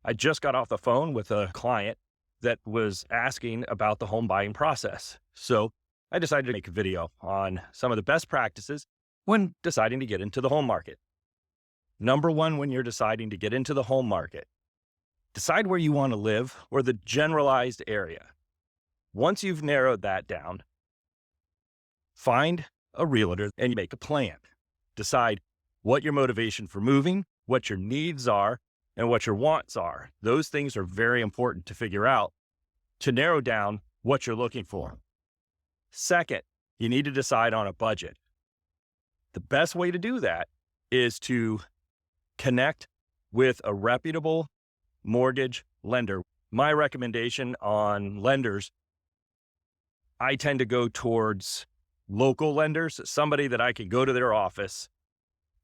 I just got off the phone with a client that was asking about the home buying process. So I decided to make a video on some of the best practices when deciding to get into the home market. Number one, when you're deciding to get into the home market, decide where you want to live or the generalized area. Once you've narrowed that down, find a realtor and make a plan. Decide what your motivation for moving, what your needs are, and what your wants are. Those things are very important to figure out to narrow down what you're looking for. Second, you need to decide on a budget. The best way to do that is to connect with a reputable mortgage lender. My recommendation on lenders, I tend to go towards local lenders, somebody that I can go to their office,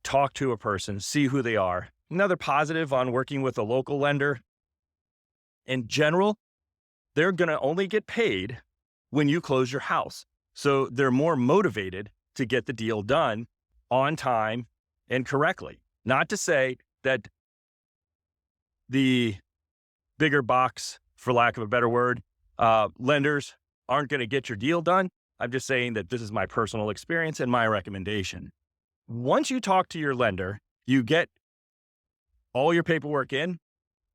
talk to a person, see who they are. Another positive on working with a local lender, in general, they're going to only get paid when you close your house. So they're more motivated to get the deal done on time and correctly. Not to say that the bigger box, for lack of a better word, lenders aren't going to get your deal done. I'm just saying that this is my personal experience and my recommendation. Once you talk to your lender, you get all your paperwork in,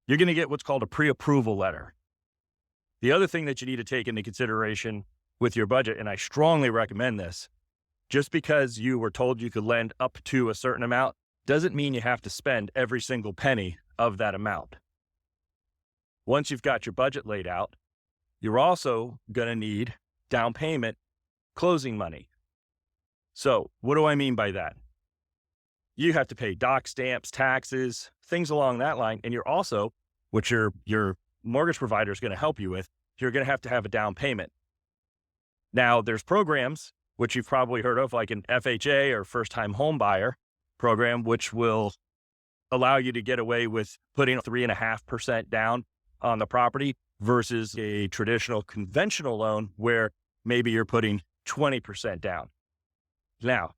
you're going to get what's called a pre-approval letter. The other thing that you need to take into consideration with your budget, and I strongly recommend this, just because you were told you could lend up to a certain amount doesn't mean you have to spend every single penny of that amount. Once you've got your budget laid out, you're also going to need down payment, closing money. So what do I mean by that? You have to pay doc stamps, taxes, things along that line. And you're also, which your mortgage provider is going to help you with, you're going to have a down payment. Now, there's programs, which you've probably heard of, like an FHA or first-time home buyer program, which will allow you to get away with putting 3.5% down on the property versus a traditional conventional loan where maybe you're putting 20% down. Now,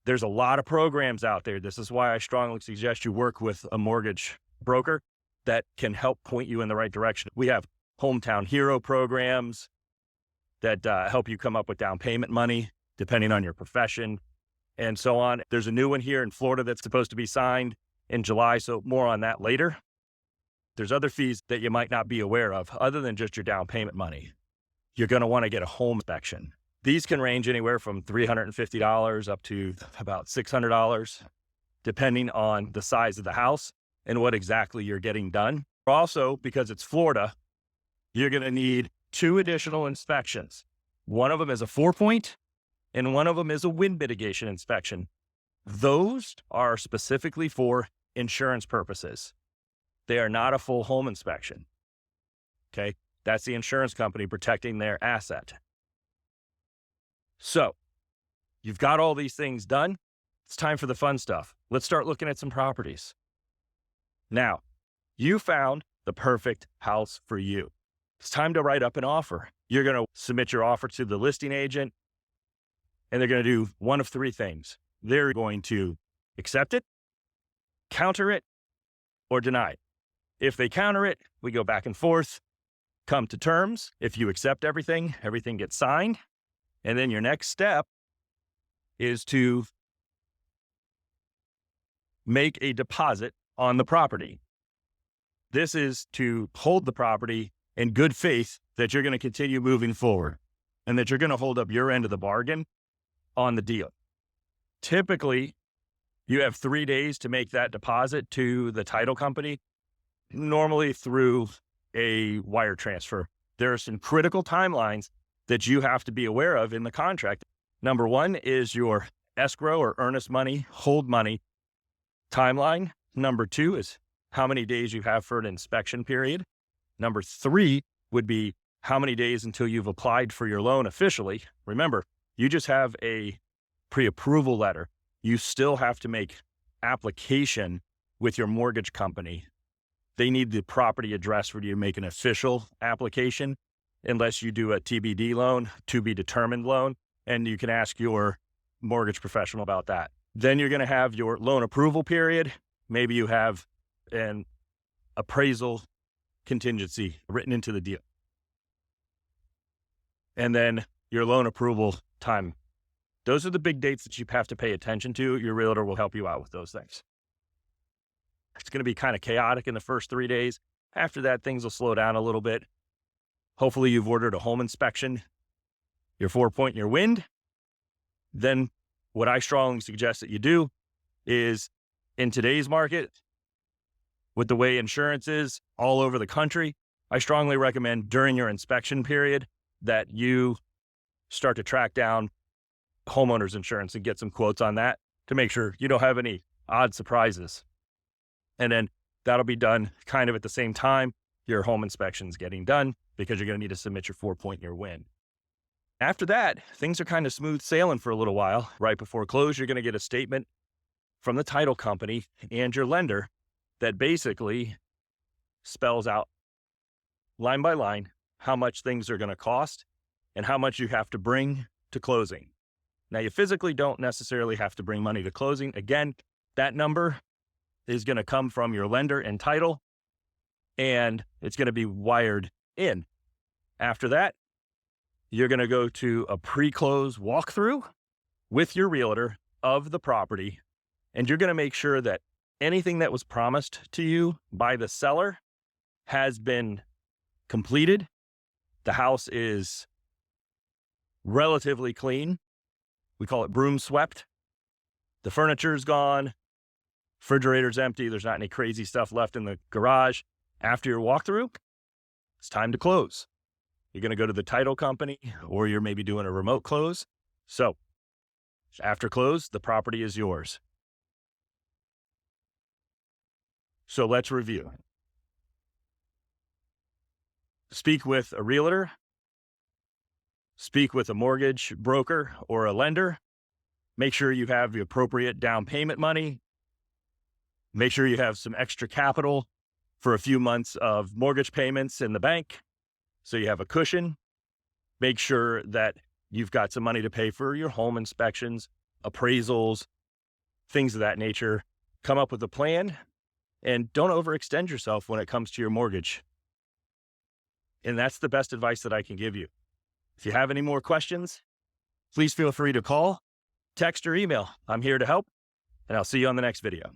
there's a lot of programs out there. This is why I strongly suggest you work with a mortgage broker that can help point you in the right direction. We have hometown hero programs that help you come up with down payment money, depending on your profession and so on. There's a new one here in Florida that's supposed to be signed in July, so more on that later. There's other fees that you might not be aware of other than just your down payment money. You're going to want to get a home inspection. These can range anywhere from $350 up to about $600, depending on the size of the house and what exactly you're getting done. Also, because it's Florida, you're going to need 2 additional inspections. One of them is a 4-point and one of them is a wind mitigation inspection. Those are specifically for insurance purposes. They are not a full home inspection. Okay, that's the insurance company protecting their asset. So you've got all these things done. It's time for the fun stuff. Let's start looking at some properties. Now, you found the perfect house for you. It's time to write up an offer. You're going to submit your offer to the listing agent, and they're going to do one of 3 things. They're going to accept it, counter it, or deny it. If they counter it, we go back and forth, come to terms. If you accept everything, everything gets signed. And then your next step is to make a deposit on the property. This is to hold the property in good faith that you're going to continue moving forward and that you're going to hold up your end of the bargain on the deal. Typically, you have 3 days to make that deposit to the title company, normally through a wire transfer. There are some critical timelines that you have to be aware of in the contract. Number 1 is your escrow or earnest money, hold money timeline. Number 2 is how many days you have for an inspection period. Number 3 would be how many days until you've applied for your loan officially. Remember, you just have a pre-approval letter. You still have to make application with your mortgage company. They need the property address for you to make an official application, unless you do a TBD loan, to be determined loan, and you can ask your mortgage professional about that. Then you're going to have your loan approval period. Maybe you have appraisal contingency written into the deal. And then your loan approval time. Those are the big dates that you have to pay attention to. Your realtor will help you out with those things. It's going to be kind of chaotic in the first 3 days. After that, things will slow down a little bit. Hopefully you've ordered a home inspection, your 4-point and your wind. Then what I strongly suggest that you do is, in today's market, with the way insurance is all over the country, I strongly recommend during your inspection period that you start to track down homeowners insurance and get some quotes on that to make sure you don't have any odd surprises. And then that'll be done kind of at the same time your home inspection's getting done, because you're going to need to submit your 4-point and your wind. After that, things are kind of smooth sailing for a little while. Right before close, you're going to get a statement from the title company and your lender that basically spells out line by line how much things are going to cost and how much you have to bring to closing. Now, you physically don't necessarily have to bring money to closing. Again, that number is going to come from your lender and title, and it's going to be wired in. After that, you're going to go to a pre-close walkthrough with your realtor of the property, and you're going to make sure that anything that was promised to you by the seller has been completed. The house is relatively clean. We call it broom swept. The furniture's gone. Refrigerator's empty. There's not any crazy stuff left in the garage. After your walkthrough, it's time to close. You're going to go to the title company, or you're maybe doing a remote close. So after close, the property is yours. So let's review. Speak with a realtor. Speak with a mortgage broker or a lender. Make sure you have the appropriate down payment money. Make sure you have some extra capital for a few months of mortgage payments in the bank, so you have a cushion. Make sure that you've got some money to pay for your home inspections, appraisals, things of that nature. Come up with a plan, and don't overextend yourself when it comes to your mortgage. And that's the best advice that I can give you. If you have any more questions, please feel free to call, text, or email. I'm here to help, and I'll see you on the next video.